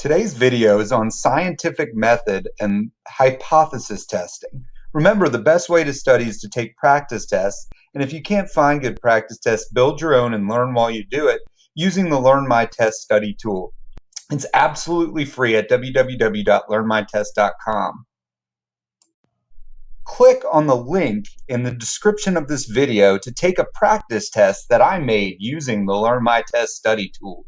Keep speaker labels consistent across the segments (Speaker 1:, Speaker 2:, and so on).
Speaker 1: Today's video is on scientific method and hypothesis testing. Remember, the best way to study is to take practice tests, and if you can't find good practice tests, build your own and learn while you do it using the Learn My Test study tool. It's absolutely free at www.learnmytest.com. Click on the link in the description of this video to take a practice test that I made using the Learn My Test study tool.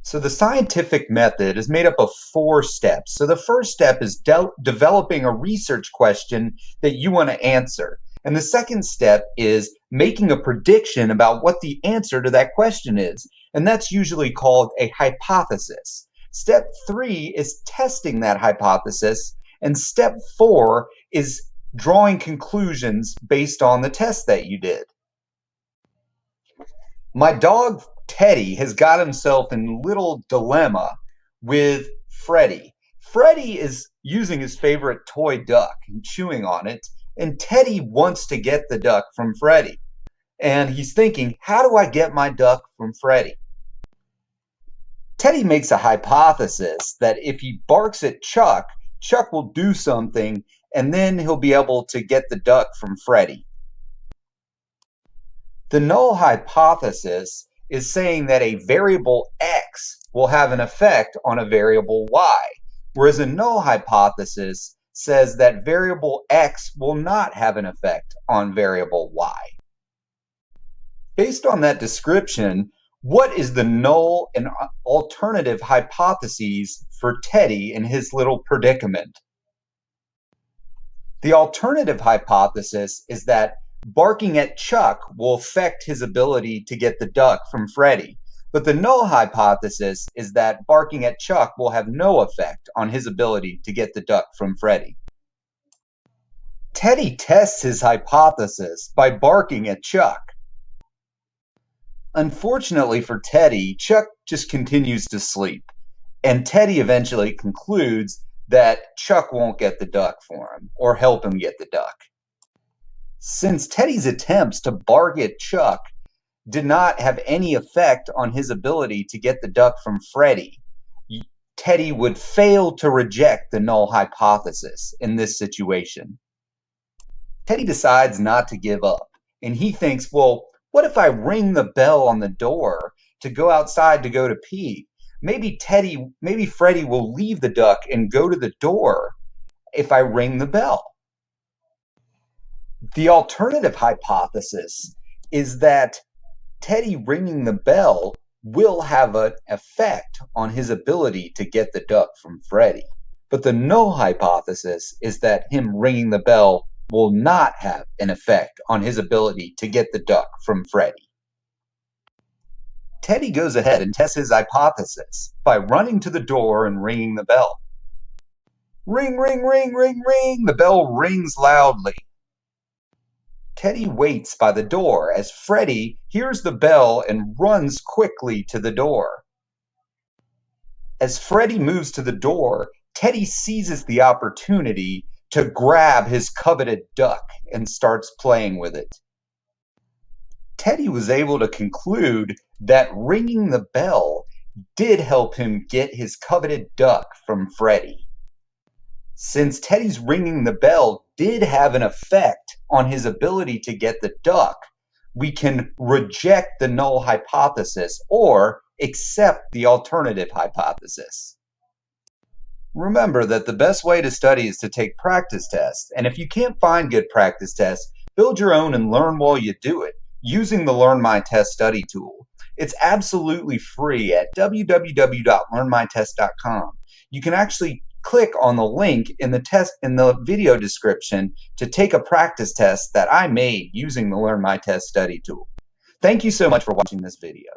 Speaker 1: So the scientific method is made up of 4 steps. So the first step is developing a research question that you want to answer. And the second step is making a prediction about what the answer to that question is. And that's usually called a hypothesis. Step 3 is testing that hypothesis. And step 4 is drawing conclusions based on the test that you did. My dog Teddy has got himself in a little dilemma with Freddy. Freddy is using his favorite toy duck and chewing on it, and Teddy wants to get the duck from Freddy. And he's thinking, how do I get my duck from Freddy? Teddy makes a hypothesis that if he barks at Chuck, Chuck will do something, and then he'll be able to get the duck from Freddy. The null hypothesis is saying that a variable x will have an effect on a variable y, whereas a null hypothesis says that variable x will not have an effect on variable y. Based on that description, what is the null and alternative hypotheses for Teddy in his little predicament? The alternative hypothesis is that barking at Chuck will affect his ability to get the duck from Freddy, but the null hypothesis is that barking at Chuck will have no effect on his ability to get the duck from Freddy. Teddy tests his hypothesis by barking at Chuck. Unfortunately for Teddy, Chuck just continues to sleep, and Teddy eventually concludes that Chuck won't get the duck for him or help him get the duck. Since Teddy's attempts to bark at Chuck did not have any effect on his ability to get the duck from Freddy, Teddy would fail to reject the null hypothesis in this situation. Teddy decides not to give up, and he thinks, well, what if I ring the bell on the door to go outside to go to pee? Maybe Freddy will leave the duck and go to the door if I ring the bell. The alternative hypothesis is that Teddy ringing the bell will have an effect on his ability to get the duck from Freddy. But the null hypothesis is that him ringing the bell will not have an effect on his ability to get the duck from Freddy. Teddy goes ahead and tests his hypothesis by running to the door and ringing the bell. Ring, ring, ring, ring, ring. The bell rings loudly. Teddy waits by the door as Freddy hears the bell and runs quickly to the door. As Freddy moves to the door, Teddy seizes the opportunity to grab his coveted duck and starts playing with it. Teddy was able to conclude that ringing the bell did help him get his coveted duck from Freddy. Since Teddy's ringing the bell did have an effect on his ability to get the duck, we can reject the null hypothesis or accept the alternative hypothesis. Remember that the best way to study is to take practice tests, and if you can't find good practice tests, build your own and learn while you do it using the Learn My Test study tool. It's absolutely free at www.learnmytest.com. You can actually click on the link in the video description to take a practice test that I made using the Learn My Test study tool. Thank you so much for watching this video.